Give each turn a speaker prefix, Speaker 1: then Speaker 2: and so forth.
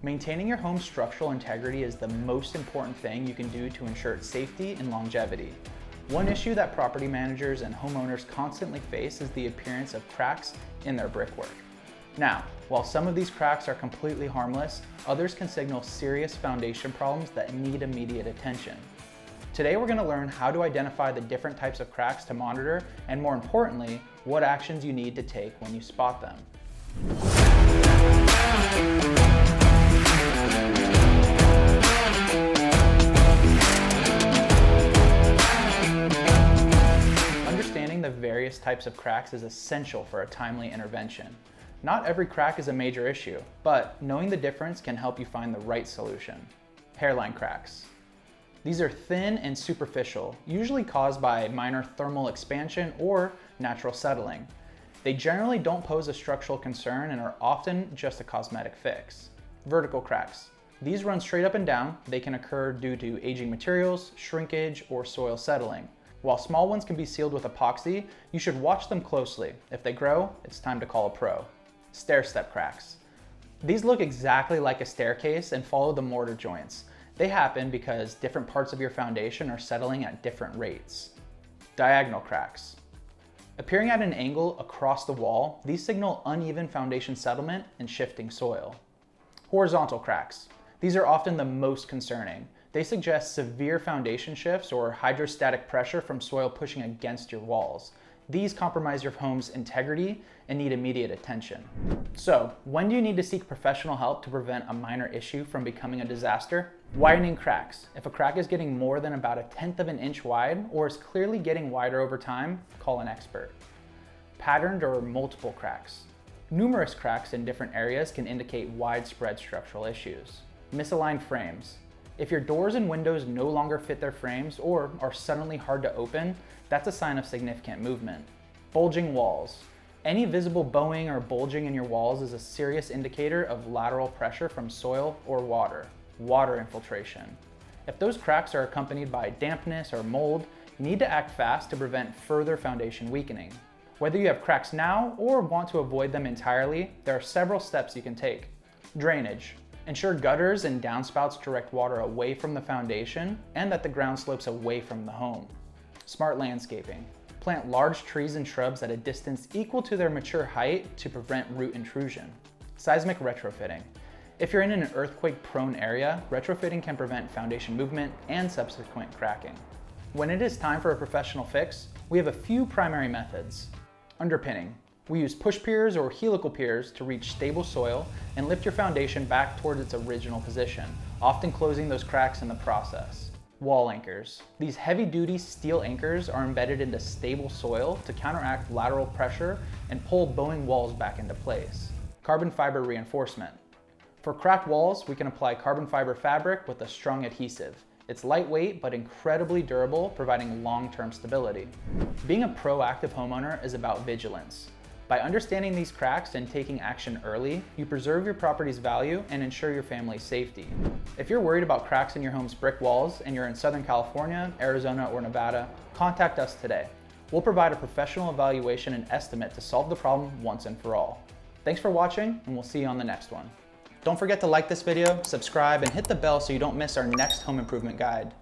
Speaker 1: Maintaining your home's structural integrity is the most important thing you can do to ensure its safety and longevity. One issue that property managers and homeowners constantly face is the appearance of cracks in their brickwork. Now, while some of these cracks are completely harmless, others can signal serious foundation problems that need immediate attention. Today we're going to learn how to identify the different types of cracks to monitor, and more importantly, what actions you need to take when you spot them. Understanding the various types of cracks is essential for a timely intervention. Not every crack is a major issue, but knowing the difference can help you find the right solution. Hairline cracks. These are thin and superficial, usually caused by minor thermal expansion or natural settling. They generally don't pose a structural concern and are often just a cosmetic fix. Vertical cracks. These run straight up and down. They can occur due to aging materials, shrinkage, or soil settling. While small ones can be sealed with epoxy, you should watch them closely. If they grow, it's time to call a pro. Stair-step cracks. These look exactly like a staircase and follow the mortar joints. They happen because different parts of your foundation are settling at different rates. Diagonal cracks. Appearing at an angle across the wall, these signal uneven foundation settlement and shifting soil. Horizontal cracks. These are often the most concerning. They suggest severe foundation shifts or hydrostatic pressure from soil pushing against your walls. These compromise your home's integrity and need immediate attention. So, when do you need to seek professional help to prevent a minor issue from becoming a disaster? Widening cracks. If a crack is getting more than about 1/10 of an inch wide or is clearly getting wider over time, call an expert. Patterned or multiple cracks. Numerous cracks in different areas can indicate widespread structural issues. Misaligned frames. If your doors and windows no longer fit their frames or are suddenly hard to open, that's a sign of significant movement. Bulging walls. Any visible bowing or bulging in your walls is a serious indicator of lateral pressure from soil or water. Water infiltration. If those cracks are accompanied by dampness or mold, you need to act fast to prevent further foundation weakening. Whether you have cracks now or want to avoid them entirely, there are several steps you can take. Drainage. Ensure gutters and downspouts direct water away from the foundation and that the ground slopes away from the home. Smart landscaping. Plant large trees and shrubs at a distance equal to their mature height to prevent root intrusion. Seismic retrofitting. If you're in an earthquake-prone area, retrofitting can prevent foundation movement and subsequent cracking. When it is time for a professional fix, we have a few primary methods. Underpinning. We use push piers or helical piers to reach stable soil and lift your foundation back towards its original position, often closing those cracks in the process. Wall anchors. These heavy-duty steel anchors are embedded into stable soil to counteract lateral pressure and pull bowing walls back into place. Carbon fiber reinforcement. For cracked walls, we can apply carbon fiber fabric with a strong adhesive. It's lightweight but incredibly durable, providing long-term stability. Being a proactive homeowner is about vigilance. By understanding these cracks and taking action early, you preserve your property's value and ensure your family's safety. If you're worried about cracks in your home's brick walls and you're in Southern California, Arizona, or Nevada, contact us today. We'll provide a professional evaluation and estimate to solve the problem once and for all. Thanks for watching, and we'll see you on the next one. Don't forget to like this video, subscribe, and hit the bell so you don't miss our next home improvement guide.